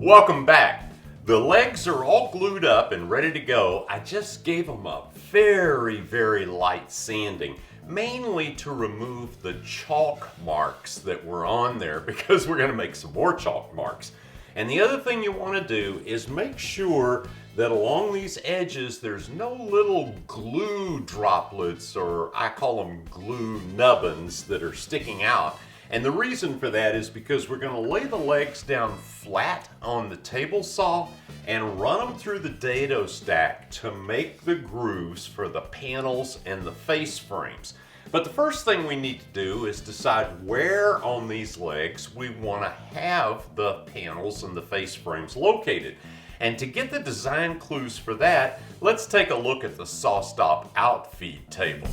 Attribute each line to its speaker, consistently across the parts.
Speaker 1: Welcome back. The legs are all glued up and ready to go. I just gave them a very light sanding, mainly to remove the chalk marks that were on there because we're going to make some more chalk marks. And the other thing you want to do is make sure that along these edges there's no little glue droplets, or I call them glue nubbins, that are sticking out. And the reason for that is because we're going to lay the legs down flat on the table saw and run them through the dado stack to make the grooves for the panels and the face frames. But the first thing we need to do is decide where on these legs we want to have the panels and the face frames located. And to get the design clues for that, let's take a look at the SawStop outfeed table.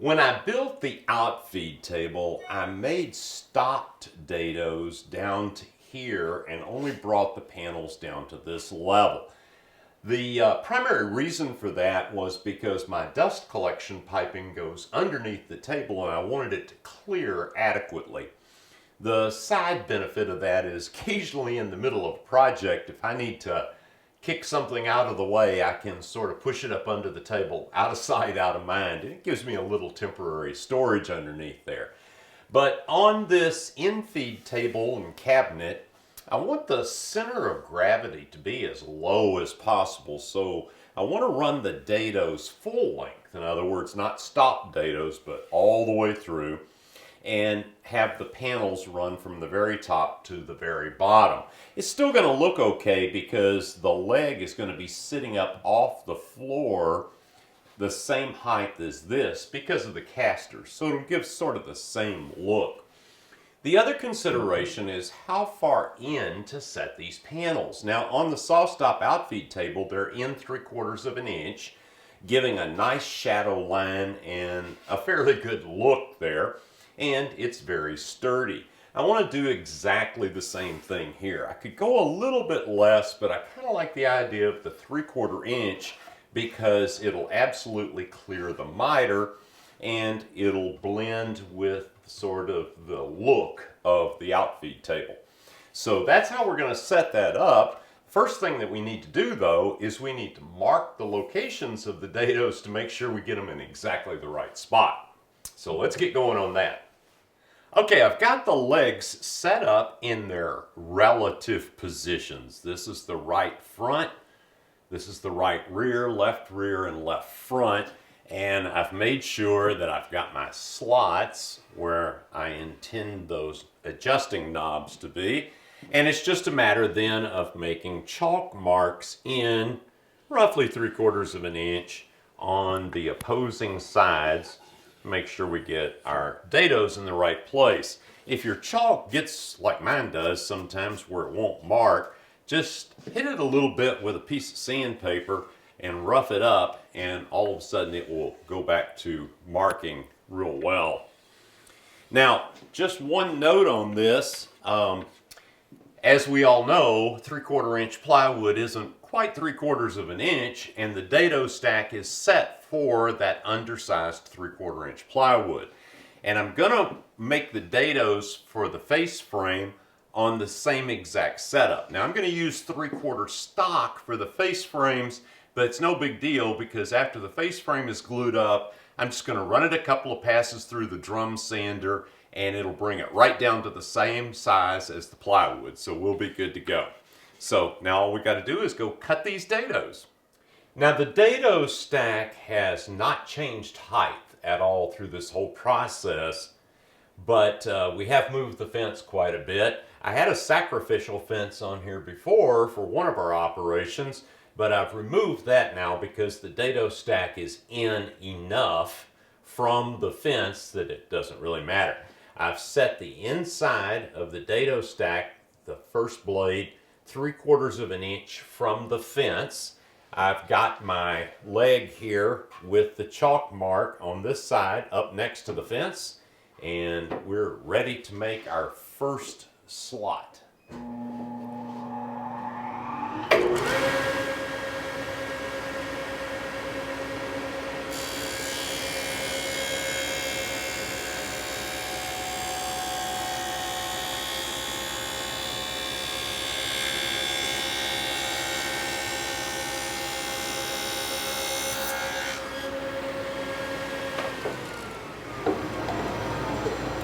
Speaker 1: When I built the outfeed table, I made stopped dados down to here and only brought the panels down to this level. The primary reason for that was because my dust collection piping goes underneath the table and I wanted it to clear adequately. The side benefit of that is occasionally in the middle of a project, if I need to kick something out of the way, I can sort of push it up under the table, out of sight, out of mind, and it gives me a little temporary storage underneath there. But on this infeed table and cabinet, I want the center of gravity to be as low as possible, so I want to run the dados full length. In other words, not stop dados, but all the way through, and have the panels run from the very top to the very bottom. It's still going to look okay because the leg is going to be sitting up off the floor the same height as this because of the casters, so it'll give sort of the same look. The other consideration is how far in to set these panels. Now on the SawStop outfeed table, they're in 3/4 of an inch, giving a nice shadow line and a fairly good look there. And it's very sturdy. I want to do exactly the same thing here. I could go a little bit less, but I kind of like the idea of the 3/4 inch because it'll absolutely clear the miter and it'll blend with sort of the look of the outfeed table. So that's how we're going to set that up. First thing that we need to do though is we need to mark the locations of the dados to make sure we get them in exactly the right spot. So let's get going on that. Okay, I've got the legs set up in their relative positions. This is the right front, this is the right rear, and left front. And I've made sure that I've got my slots where I intend those adjusting knobs to be. And it's just a matter then of making chalk marks in roughly 3/4 of an inch on the opposing sides. Make sure we get our dados in the right place. If your chalk gets, like mine does sometimes, where it won't mark, just hit it a little bit with a piece of sandpaper and rough it up, and all of a sudden it will go back to marking real well. Now, just one note on this. As we all know, 3/4 inch plywood isn't quite 3/4 of an inch, and the dado stack is set for that undersized 3/4 inch plywood. And I'm going to make the dados for the face frame on the same exact setup. Now I'm going to use 3/4 stock for the face frames, but it's no big deal because after the face frame is glued up, I'm just going to run it a couple of passes through the drum sander and it'll bring it right down to the same size as the plywood. So we'll be good to go. So now all we got to do is go cut these dados. Now the dado stack has not changed height at all through this whole process, but we have moved the fence quite a bit. I had a sacrificial fence on here before for one of our operations, but I've removed that now because the dado stack is in enough from the fence that it doesn't really matter. I've set the inside of the dado stack, the first blade, 3/4 of an inch from the fence. I've got my leg here with the chalk mark on this side up next to the fence, and we're ready to make our first slot.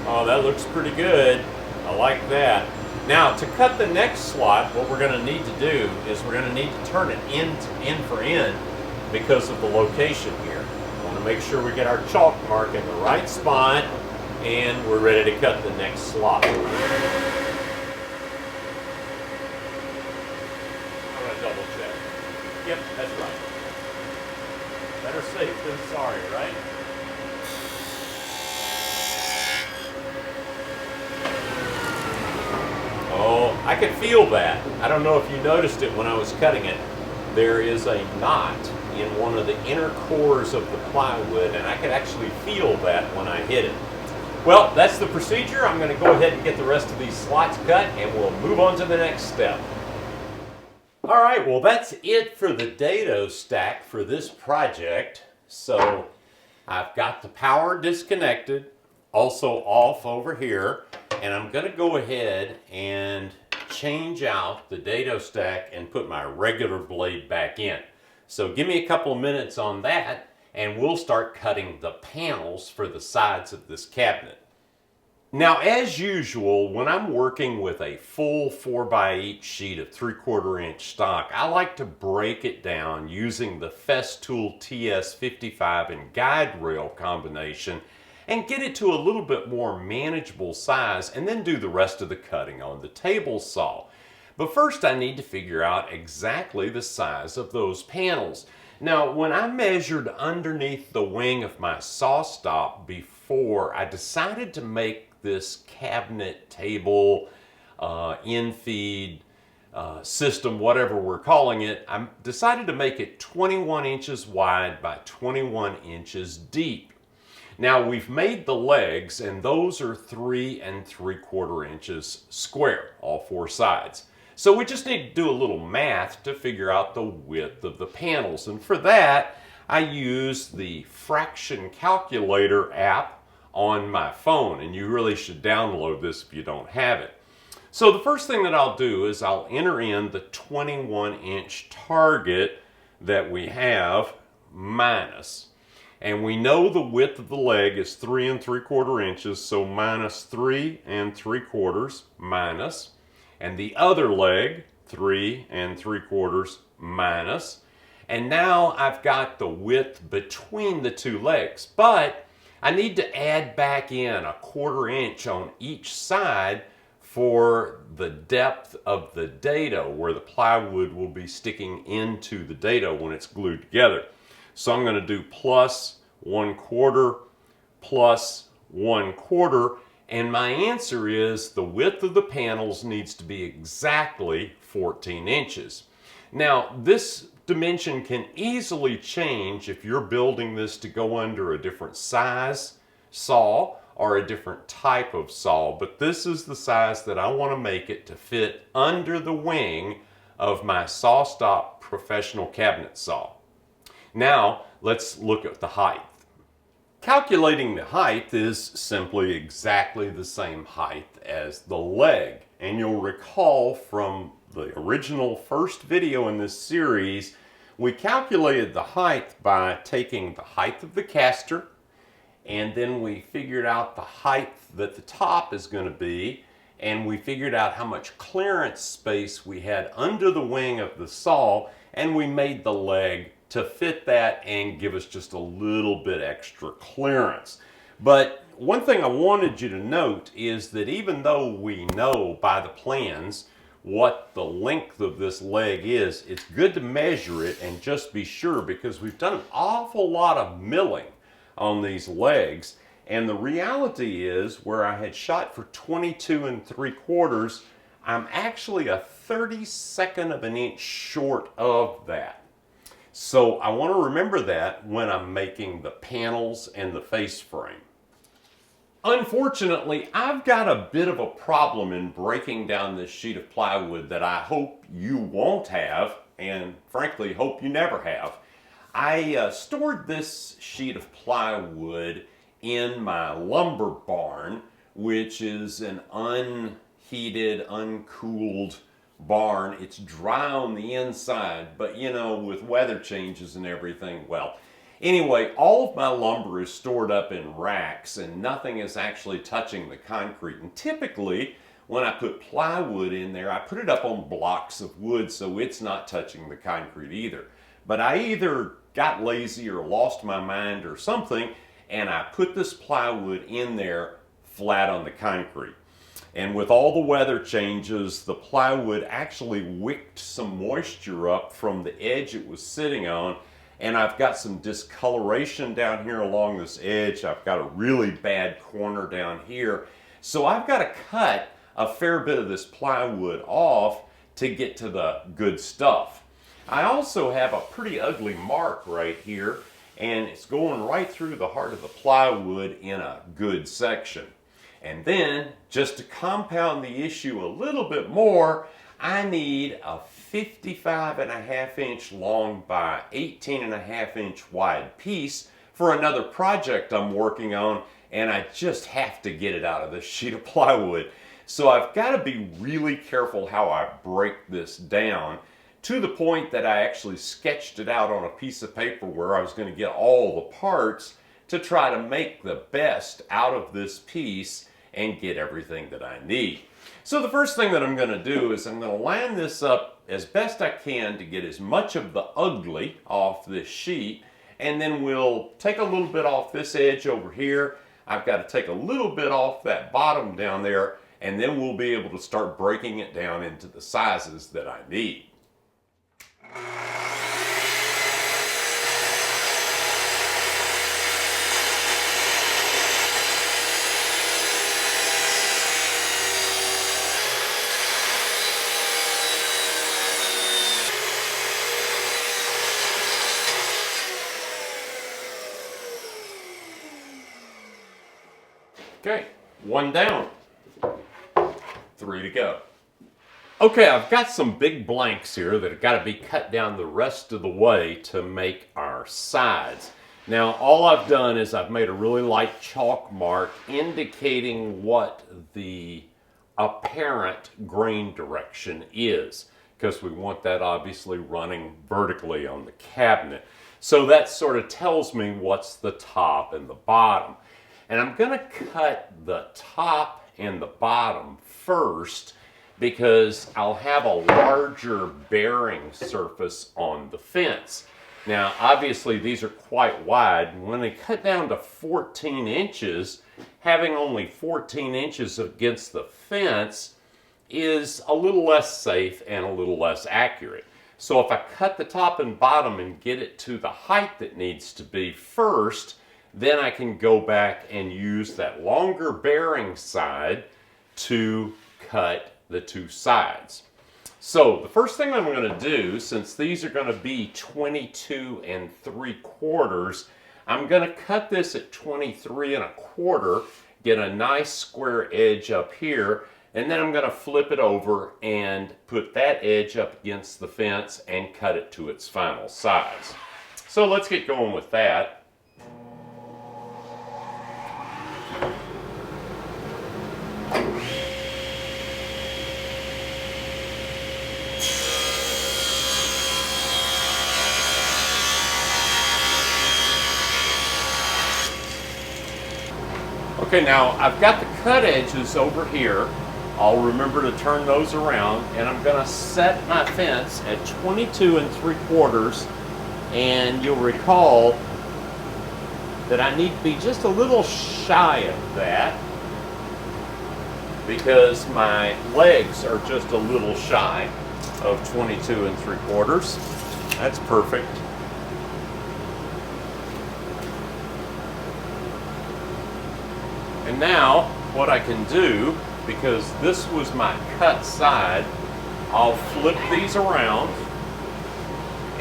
Speaker 1: Oh, that looks pretty good. I like that. Now, to cut the next slot, what we're going to need to do is we're going to need to turn it end for end because of the location here. I want to make sure we get our chalk mark in the right spot, and we're ready to cut the next slot. I'm going to double check. Yep, that's right. Better safe than sorry, right? Oh, I could feel that. I don't know if you noticed it when I was cutting it. There is a knot in one of the inner cores of the plywood, and I could actually feel that when I hit it. Well, that's the procedure. I'm going to go ahead and get the rest of these slots cut, and we'll move on to the next step. All right, well, that's it for the dado stack for this project. So I've got the power disconnected, also off over here. And I'm going to go ahead and change out the dado stack and put my regular blade back in. So give me a couple of minutes on that, and we'll start cutting the panels for the sides of this cabinet. Now, as usual, when I'm working with a full 4x8 sheet of 3/4 inch stock, I like to break it down using the Festool TS55 and guide rail combination and get it to a little bit more manageable size, and then do the rest of the cutting on the table saw. But first I need to figure out exactly the size of those panels. Now, when I measured underneath the wing of my saw stop before, I decided to make this cabinet, table, in-feed system, whatever we're calling it, I decided to make it 21 inches wide by 21 inches deep. Now, we've made the legs, and those are 3 3/4 inches square, all 4 sides. So we just need to do a little math to figure out the width of the panels. And for that, I use the fraction calculator app on my phone, and you really should download this if you don't have it. So the first thing that I'll do is I'll enter in the 21 inch target that we have minus. And we know the width of the leg is 3 3/4 inches, so minus 3 3/4 minus. And the other leg, 3 3/4 minus. And now I've got the width between the two legs. But I need to add back in 1/4 inch on each side for the depth of the dado, where the plywood will be sticking into the dado when it's glued together. So I'm going to do plus 1/4 plus 1/4, and my answer is the width of the panels needs to be exactly 14 inches. Now, this dimension can easily change if you're building this to go under a different size saw or a different type of saw, but this is the size that I want to make it to fit under the wing of my SawStop professional cabinet saw. Now, let's look at the height. Calculating the height is simply exactly the same height as the leg. And you'll recall from the original first video in this series, we calculated the height by taking the height of the caster, and then we figured out the height that the top is going to be, and we figured out how much clearance space we had under the wing of the saw, and we made the leg to fit that and give us just a little bit extra clearance. But one thing I wanted you to note is that even though we know by the plans what the length of this leg is, it's good to measure it and just be sure, because we've done an awful lot of milling on these legs. And the reality is, where I had shot for 22 3/4, I'm actually a 32nd of an inch short of that. So I want to remember that when I'm making the panels and the face frame. Unfortunately, I've got a bit of a problem in breaking down this sheet of plywood that I hope you won't have, and frankly hope you never have. I stored this sheet of plywood in my lumber barn, which is an unheated, uncooled barn. It's dry on the inside, but you know, with weather changes and everything, well, anyway, all of my lumber is stored up in racks and nothing is actually touching the concrete. And typically, when I put plywood in there, I put it up on blocks of wood so it's not touching the concrete either. But I either got lazy or lost my mind or something, and I put this plywood in there flat on the concrete. And with all the weather changes, the plywood actually wicked some moisture up from the edge it was sitting on, and I've got some discoloration down here along this edge. I've got a really bad corner down here. So I've got to cut a fair bit of this plywood off to get to the good stuff. I also have a pretty ugly mark right here, and it's going right through the heart of the plywood in a good section. And then, just to compound the issue a little bit more, I need a 55.5 inch long by 18.5 inch wide piece for another project I'm working on, and I just have to get it out of this sheet of plywood. So I've got to be really careful how I break this down, to the point that I actually sketched it out on a piece of paper where I was going to get all the parts to try to make the best out of this piece and get everything that I need. So the first thing that I'm going to do is I'm going to line this up as best I can to get as much of the ugly off this sheet, and then we'll take a little bit off this edge over here. I've got to take a little bit off that bottom down there, and then we'll be able to start breaking it down into the sizes that I need. Okay, 1 down, 3 to go. Okay, I've got some big blanks here that have got to be cut down the rest of the way to make our sides. Now, all I've done is I've made a really light chalk mark indicating what the apparent grain direction is, because we want that obviously running vertically on the cabinet. So that sort of tells me what's the top and the bottom. And I'm going to cut the top and the bottom first, because I'll have a larger bearing surface on the fence. Now, obviously, these are quite wide, and when they cut down to 14 inches, having only 14 inches against the fence is a little less safe and a little less accurate. So if I cut the top and bottom and get it to the height that needs to be first, then I can go back and use that longer bearing side to cut the two sides. So the first thing I'm going to do, since these are going to be 22 3/4, I'm going to cut this at 23 1/4, get a nice square edge up here, and then I'm going to flip it over and put that edge up against the fence and cut it to its final size. So let's get going with that. Okay, now I've got the cut edges over here. I'll remember to turn those around, and I'm going to set my fence at 22 3/4, and you'll recall that I need to be just a little shy of that because my legs are just a little shy of 22 3/4. That's perfect. And now what I can do, because this was my cut side, I'll flip these around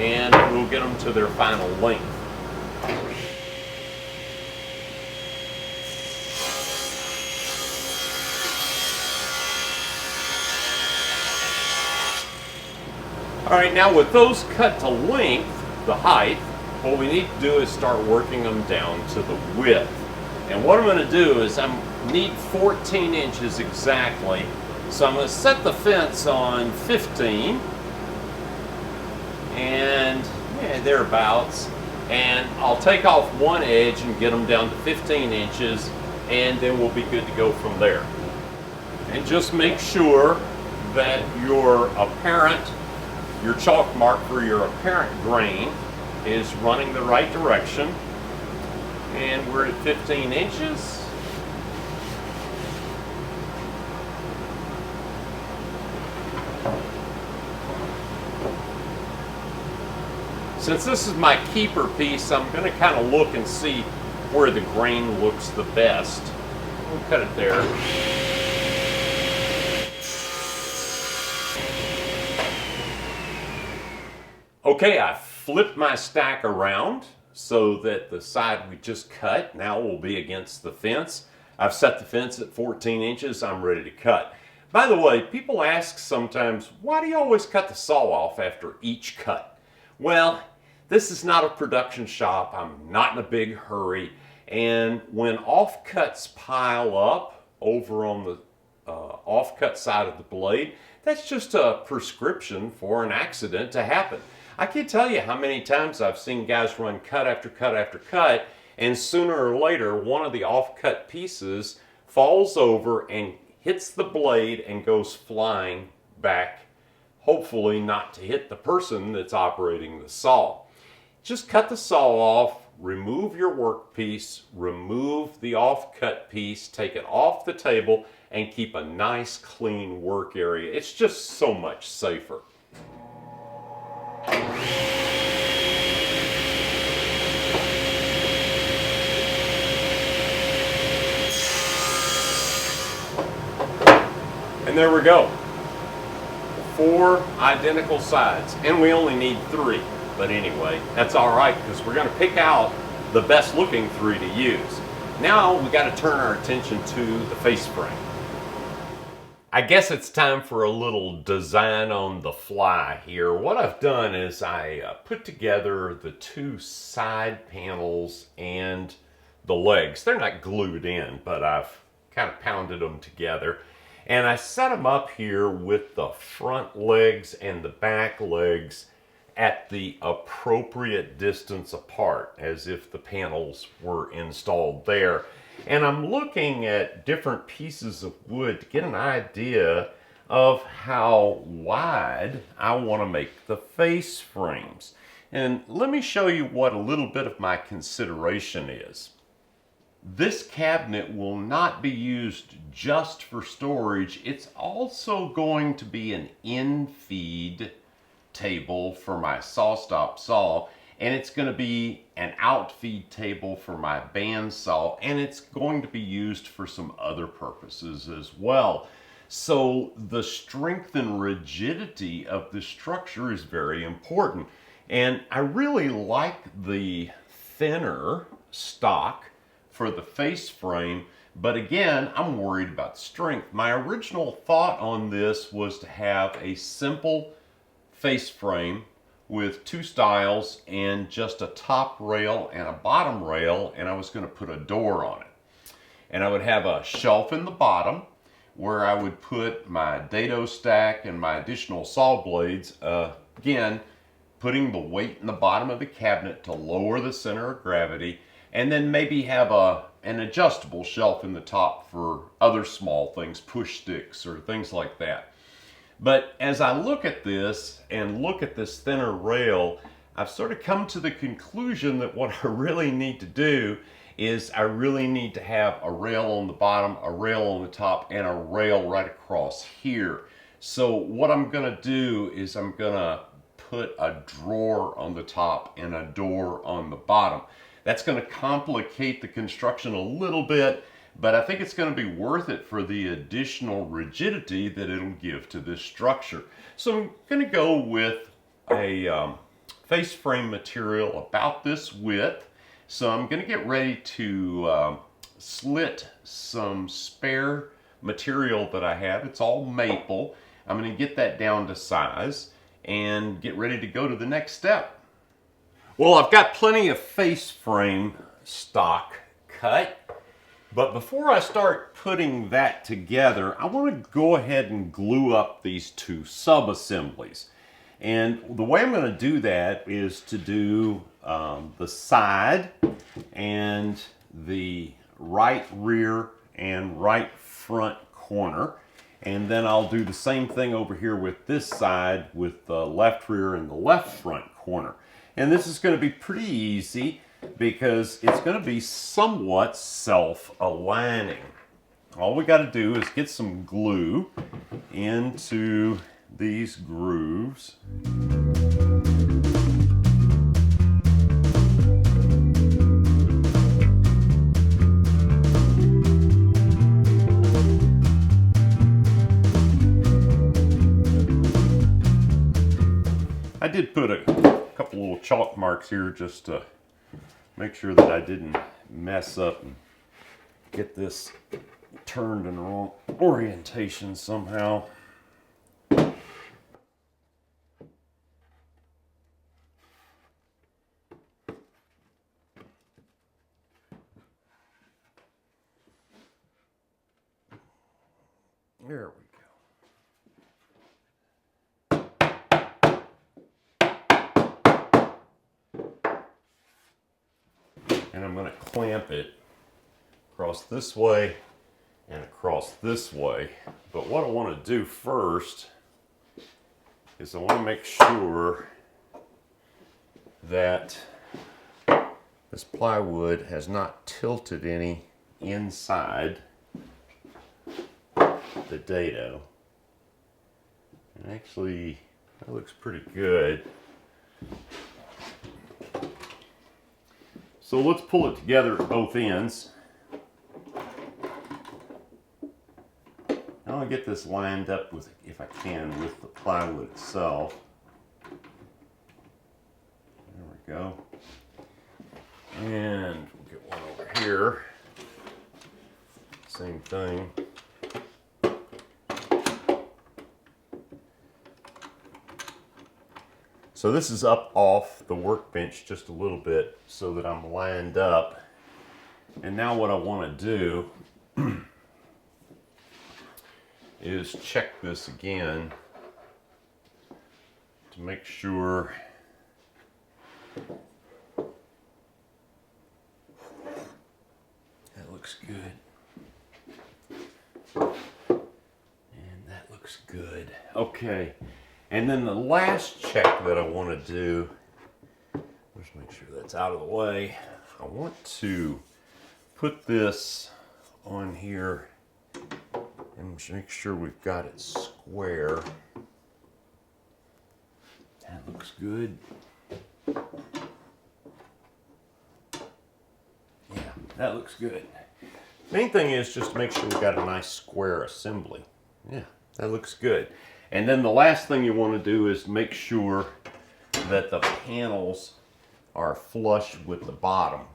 Speaker 1: and we'll get them to their final length. All right, now with those cut to length, the height, what we need to do is start working them down to the width. And what I'm going to do is I need 14 inches exactly. So I'm going to set the fence on 15 and thereabouts. And I'll take off one edge and get them down to 15 inches, and then we'll be good to go from there. And just make sure that your chalk mark for your apparent grain is running the right direction. And we're at 15 inches. Since this is my keeper piece, I'm going to kind of look and see where the grain looks the best. We'll cut it there. Okay, I flipped my stack around so that the side we just cut now will be against the fence. I've set the fence at 14 inches. I'm ready to cut. By the way, people ask sometimes, why do you always cut the saw off after each cut? Well, this is not a production shop. I'm not in a big hurry. And when offcuts pile up over on the offcut side of the blade, that's just a prescription for an accident to happen. I can't tell you how many times I've seen guys run cut after cut after cut, and sooner or later one of the offcut pieces falls over and hits the blade and goes flying back, hopefully not to hit the person that's operating the saw. Just cut the saw off, remove your workpiece, remove the offcut piece, take it off the table, and keep a nice clean work area. It's just so much safer. And there we go. 4 identical sides, and we only need 3. But anyway, that's all right, because we're going to pick out the best looking 3 to use. Now we got to turn our attention to the face frame. I guess it's time for a little design on the fly here. What I've done is I put together the 2 side panels and the legs. They're not glued in, but I've kind of pounded them together. And I set them up here with the front legs and the back legs at the appropriate distance apart, as if the panels were installed there. And I'm looking at different pieces of wood to get an idea of how wide I want to make the face frames. And let me show you what a little bit of my consideration is. This cabinet will not be used just for storage. It's also going to be an in-feed table for my SawStop saw, and it's going to be an outfeed table for my bandsaw, and it's going to be used for some other purposes as well. So the strength and rigidity of the structure is very important, and I really like the thinner stock for the face frame, but again, I'm worried about strength. My original thought on this was to have a simple face frame with 2 styles and just a top rail and a bottom rail, and I was going to put a door on it. And I would have a shelf in the bottom where I would put my Dado stack and my additional saw blades, again putting the weight in the bottom of the cabinet to lower the center of gravity, and then maybe have an adjustable shelf in the top for other small things, push sticks or things like that. But as I look at this and look at this thinner rail, I've sort of come to the conclusion that what I really need to do is I really need to have a rail on the bottom, a rail on the top, and a rail right across here. So what I'm going to do is I'm going to put a drawer on the top and a door on the bottom. That's going to complicate the construction a little bit, but I think it's going to be worth it for the additional rigidity that it'll give to this structure. So I'm going to go with a face frame material about this width. So I'm going to get ready to slit some spare material that I have. It's all maple. I'm going to get that down to size and get ready to go to the next step. Well, I've got plenty of face frame stock cut, but before I start putting that together, I want to go ahead and glue up these two sub-assemblies. And the way I'm going to do that is to do the side and the right rear and right front corner. And then I'll do the same thing over here with this side with the left rear and the left front corner. And this is going to be pretty easy because it's going to be somewhat self-aligning. All we got to do is get some glue into these grooves. I did put a couple little chalk marks here just to make sure that I didn't mess up and get this turned in the wrong orientation somehow. There we and I'm going to clamp it across this way and across this way. But what I want to do first is I want to make sure that this plywood has not tilted any inside the dado. And actually, that looks pretty good. So let's pull it together at both ends. I want to get this lined up with, if I can, with the plywood itself. There we go. And we'll get one over here. Same thing. So this is up off the workbench just a little bit so that I'm lined up. And now what I want to do is check this again to make sure that looks good. And that looks good. Okay. And then the last check that I want to do, let's make sure that's out of the way. I want to put this on here and make sure we've got it square. That looks good. Yeah, that looks good. Main thing is just to make sure we've got a nice square assembly. Yeah, that looks good. And then the last thing you want to do is make sure that the panels are flush with the bottom.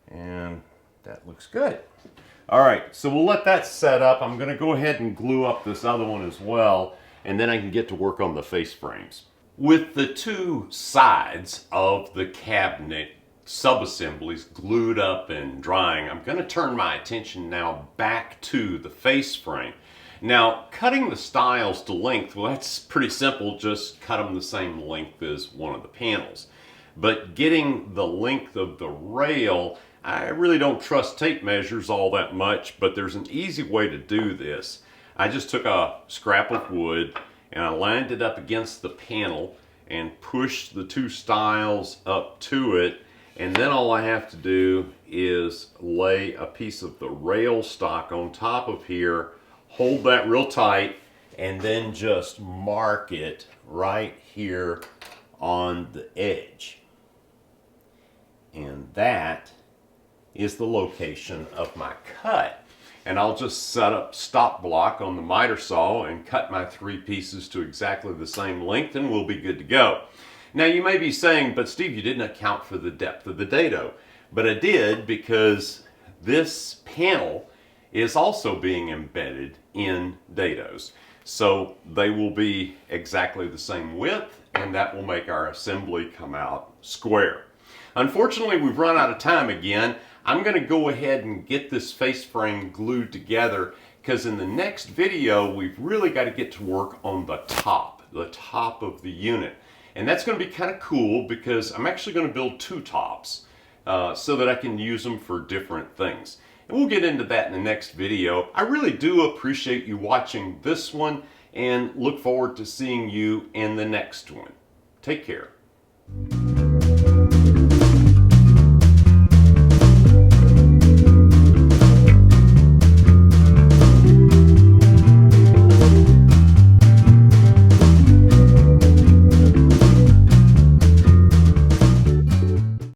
Speaker 1: And that looks good. All right, so we'll let that set up. I'm going to go ahead and glue up this other one as well, and then I can get to work on the face frames. With the two sides of the cabinet sub-assemblies glued up and drying, I'm going to turn my attention now back to the face frame. Now, cutting the stiles to length, well, that's pretty simple. Just cut them the same length as one of the panels. But getting the length of the rail, I really don't trust tape measures all that much, but there's an easy way to do this. I just took a scrap of wood and I lined it up against the panel and pushed the two stiles up to it. And then all I have to do is lay a piece of the rail stock on top of here, hold that real tight, and then just mark it right here on the edge. And that is the location of my cut. And I'll just set up stop block on the miter saw and cut my three pieces to exactly the same length, and we'll be good to go. Now you may be saying, but Steve, you didn't account for the depth of the dado. But I did, because this panel is also being embedded in dados. So they will be exactly the same width, and that will make our assembly come out square. Unfortunately, we've run out of time again. I'm going to go ahead and get this face frame glued together, because in the next video, we've really got to get to work on the top of the unit. And that's going to be kind of cool, because I'm actually going to build two tops so that I can use them for different things. And we'll get into that in the next video. I really do appreciate you watching this one, and look forward to seeing you in the next one. Take care.